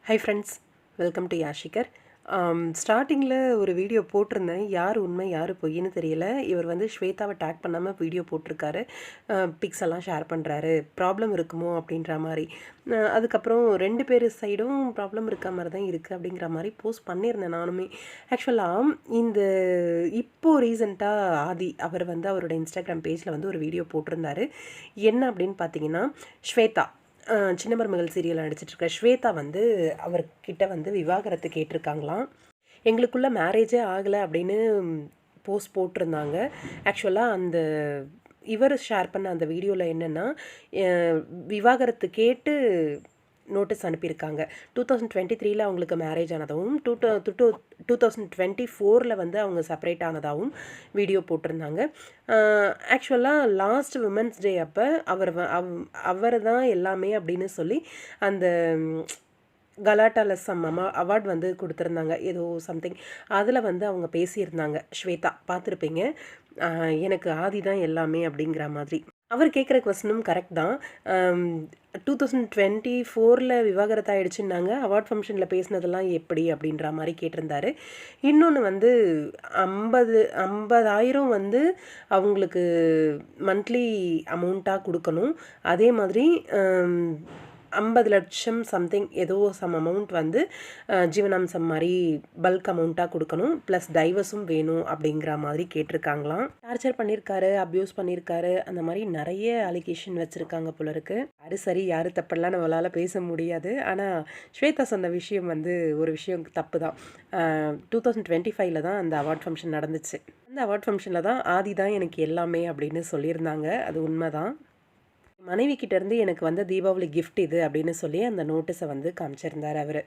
High friends, welcome to யாஷிகர். ஸ்டார்டிங்கில் ஒரு வீடியோ போட்டிருந்தேன். யார் உண்மை யார் பொய்ன்னு தெரியல. இவர் வந்து ஸ்வேதாவை டேக் பண்ணாமல் வீடியோ போட்டிருக்காரு. பிக்ஸ் எல்லாம் ஷேர் பண்ணுறாரு. ப்ராப்ளம் இருக்குமோ அப்படின்ற மாதிரி. அதுக்கப்புறம் 2 பேர் சைடும் ப்ராப்ளம் இருக்க மாதிரி தான் இருக்குது அப்படிங்கிற மாதிரி போஸ்ட் பண்ணியிருந்தேன் நானுமே. ஆக்சுவலாக இப்போது ரீசெண்டாக ஆதி அவர் வந்து அவரோட இன்ஸ்டாகிராம் பேஜில் வந்து ஒரு வீடியோ போட்டிருந்தாரு. என்ன அப்படின்னு பார்த்தீங்கன்னா, ஸ்வேதா சின்ன மருமகள் சீரியல் நடிச்சிட்ருக்க ஸ்வேதா வந்து அவர்கிட்ட வந்து விவாகரத்து கேட்டிருக்காங்களாம். எங்களுக்குள்ள மேரேஜே ஆகலை அப்படின்னு போஸ்ட் போட்டிருந்தாங்க. ஆக்சுவலாக அந்த இவர் ஷேர் பண்ண அந்த வீடியோவில் என்னென்னா, விவாகரத்து கேட்டு நோட்டீஸ் அனுப்பியிருக்காங்க. 2023 அவங்களுக்கு மேரேஜ் ஆனதாகவும் 2024 வந்து அவங்க செப்பரேட் ஆனதாகவும் வீடியோ போட்டிருந்தாங்க. ஆக்சுவலாக லாஸ்ட் விமென்ஸ் டே அப்போ அவர் தான் எல்லாமே அப்படின்னு சொல்லி அந்த கலாட்டாவில் அவார்ட் வந்து கொடுத்துருந்தாங்க, ஏதோ சம்திங். அதில் வந்து அவங்க பேசியிருந்தாங்க. ஸ்வேதா பார்த்துருப்பீங்க. எனக்கு ஆதி தான் எல்லாமே அப்படிங்கிற மாதிரி. அவர் கேட்குற கொஸ்டினும் கரெக்ட் தான். 2024 விவாகரத்து ஆகிடுச்சுன்னாங்க. அவார்ட் ஃபங்க்ஷனில் பேசினதெல்லாம் எப்படி அப்படின்ற மாதிரி கேட்டிருந்தாரு. இன்னொன்று வந்து 50,000 வந்து அவங்களுக்கு மந்த்லி அமௌண்ட்டாக கொடுக்கணும். அதே மாதிரி 50 லட்சம் சம்திங் ஏதோ சம் அமௌண்ட் வந்து ஜீவனாம்சம் மாதிரி பல்க் அமௌண்ட்டாக கொடுக்கணும். ப்ளஸ் டைவர்ஸும் வேணும் அப்படிங்கிற மாதிரி கேட்டிருக்காங்களாம். டார்ச்சர் பண்ணியிருக்காரு, அப்யூஸ் பண்ணியிருக்காரு, அந்த மாதிரி நிறைய அலிகேஷன் வச்சுருக்காங்க போல இருக்கு. யாரு சரி யாரு தப்பெல்லாம் நம்மளால் பேச முடியாது. ஆனால் ஸ்வேதா சொன்ன விஷயம் வந்து ஒரு விஷயம் தப்பு தான். 2025 தான் அந்த அவார்ட் ஃபங்க்ஷன் நடந்துச்சு. அந்த அவார்ட் ஃபங்க்ஷனில் தான் ஆதி தான் எனக்கு எல்லாமே அப்படின்னு சொல்லியிருந்தாங்க. அது உண்மை தான். மனைவி கிட்டேருந்து எனக்கு வந்த தீபாவளி கிஃப்ட் இது அப்படின்னு சொல்லி அந்த நோட்டீஸை வந்து காமிச்சிருந்தார் அவர்.